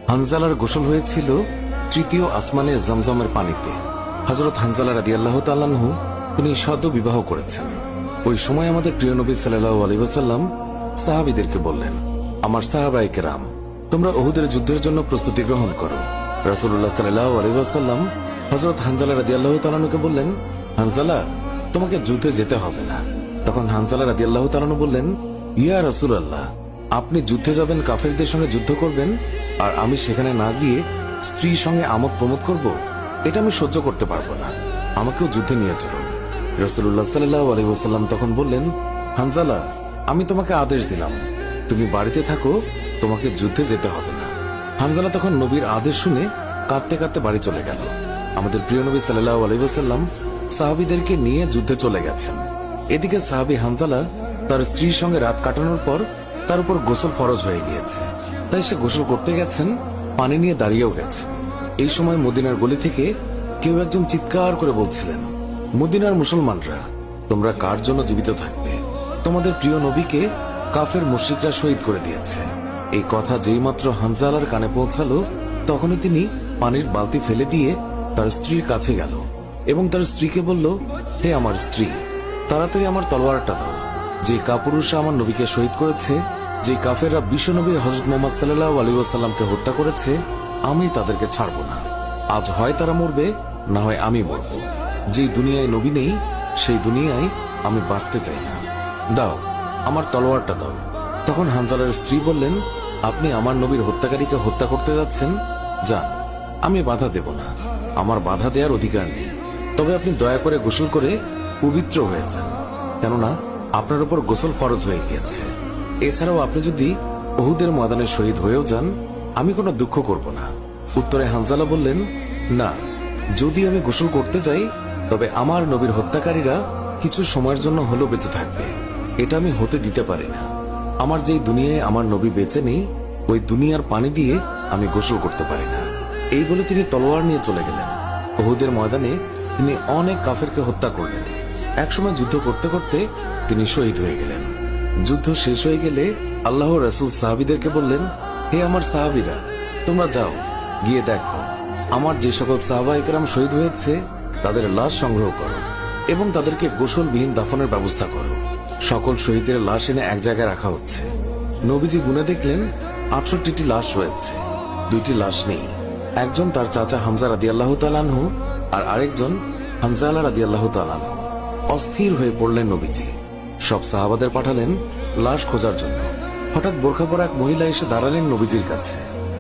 হানজালার গোসল হয়েছিল তৃতীয় আসমানে জমজমের পানিতে। হযরত হানজালা রাদিয়াল্লাহু তাআলা আনহু তিনি সদ্য বিবাহ করেছেন। ওই সময় আমাদের প্রিয় নবী সাল্লাল্লাহু আলাইহি ওয়াসাল্লাম সাহাবীদেরকে বললেন, আমার সাহাবায়ে কেরাম, তোমরা উহুদের যুদ্ধের জন্য প্রস্তুতি গ্রহণ করো। রাসূলুল্লাহ সাল্লাল্লাহু আলাইহি ওয়াসাল্লাম হযরত হানজালা রাদিয়াল্লাহু তাআলা আনহুকে বললেন, হানজালা, তোমাকে যুদ্ধে যেতে হবে না। তখন হানজালা রাদিয়াল্লাহু তাআলা আনহু বললেন, ইয়া রাসূলুল্লাহ, আপনি যুদ্ধে যাবেন, কাফেরদের সঙ্গে যুদ্ধ করবেন, আর আমি সেখানে না গিয়ে স্ত্রীর সঙ্গে আমোদ প্রমোদ করব? এটা আমি সহ্য করতে পারবো না, আমাকেও যুদ্ধে নিয়ে চলুন। রাসূলুল্লাহ সাল্লাল্লাহু আলাইহি ওয়াসাল্লাম তখন বললেন, হানজালা, আমি তোমাকে আদেশ দিলাম, তুমি বাড়িতে থাকো, তোমাকে যুদ্ধে যেতে হবে না। হানজালা তখন নবীর আদেশ শুনে কাঁদতে কাঁদতে বাড়ি চলে গেল। আমাদের প্রিয় নবী সাল্লাল্লাহু আলাইহি ওয়াসাল্লাম সাহাবীদেরকে নিয়ে যুদ্ধে চলে গেছেন। এদিকে সাহাবী হানজালা তার স্ত্রীর সঙ্গে রাত কাটানোর পর তার উপর গোসল ফরজ হয়ে গিয়েছে, তাই সে গোসল করতে গেছেন, পানি নিয়ে দাঁড়িয়েও গেছে। এই সময় মদিনার গলি থেকে কেউ একজন চিৎকার করে বলছিলেন, মদিনার মুসলমানরা, তোমরা কার জন্য জীবিত থাকবে? তোমাদের প্রিয় নবীকে কাফের মুশরিকরা শহীদ করে দিয়েছে। এই কথা যেই মাত্র হানজালার কানে পৌঁছালো, তখনই তিনি পানির বালতি ফেলে দিয়ে তার স্ত্রীর কাছে গেল এবং তার স্ত্রীকে বলল, হে আমার স্ত্রী, তাড়াতাড়ি আমার তলোয়ারটা দাও। যে কাপুরুষরা আমার নবীকে শহীদ করেছে, যে কাফেররা বিশ্বনবী হযরত মুহাম্মদ সাল্লাল্লাহু আলাইহি ওয়াসাল্লামকে হত্যা করেছে, আমি তাদেরকে ছাড়ব না। আজ হয় তারা মরবে, না হয় আমি মরব। যেই দুনিয়ায় নবী নেই, সেই দুনিয়ায় আমি বাঁচতে চাই না। দাও, আমার তলোয়ারটা দাও। তখন হানজালার স্ত্রী বললেন, আপনি আমার নবীর হত্যাকারীকে হত্যা করতে যাচ্ছেন? যান, আমি বাধা দেব না, আমার বাধা দেওয়ার অধিকার নেই। তবে আপনি দয়া করে গোসল করে পবিত্র হয়ে যান, কেননা আপনার উপর গোসল ফরজ হয়ে গিয়েছে। এছাড়াও আপনি যদি উহুদের ময়দানে শহীদ হয়েও যান, আমি কোনো দুঃখ করব না। উত্তরে হানজালা বললেন, না, যদি আমি গোসল করতে যাই, তবে আমার নবীর হত্যাকারীরা কিছু সময়ের জন্য হলেও বেঁচে থাকবে। এটা আমি হতে দিতে পারি না। আমার যেই দুনিয়ায় আমার নবী বেঁচে নেই, ওই দুনিয়ার পানি দিয়ে আমি গোসল করতে পারি না। এই বলে তিনি তলোয়ার নিয়ে চলে গেলেন। উহুদের ময়দানে তিনি অনেক কাফেরকে হত্যা করলেন। একসময় যুদ্ধ করতে করতে তিনি শহীদ হয়ে গেলেন। যুদ্ধ শেষ হয়ে গেলে আল্লাহ রাসূল সাহাবীদেরকে বললেন, হে আমার সাহাবীরা, তোমরা যাও, গিয়ে দেখো আমার যে সকল সাহাবায়ে কেরাম শহীদ হয়েছে তাদের লাশ সংগ্রহ করো এবং তাদেরকে গোসলবিহীন দাফনের ব্যবস্থা করো। সকল শহীদের লাশ এনে এক জায়গায় রাখা হচ্ছে। নবীজি গুনে দেখলেন ৬৮টি লাশ রয়েছে, ২টি লাশ নেই। একজন তার চাচা হামজা রাদিয়াল্লাহু তাআলা আনহু, আর আরেকজন হানজালা রাদিয়াল্লাহু তাআলা আনহু। অস্থির হয়ে পড়লেন নবীজি। সব সাহাবাদের পাঠালেন লাশ খোঁজার জন্য। হঠাৎ বোরখা পরা এক মহিলা এসে দাঁড়ালেন নবীজির কাছে।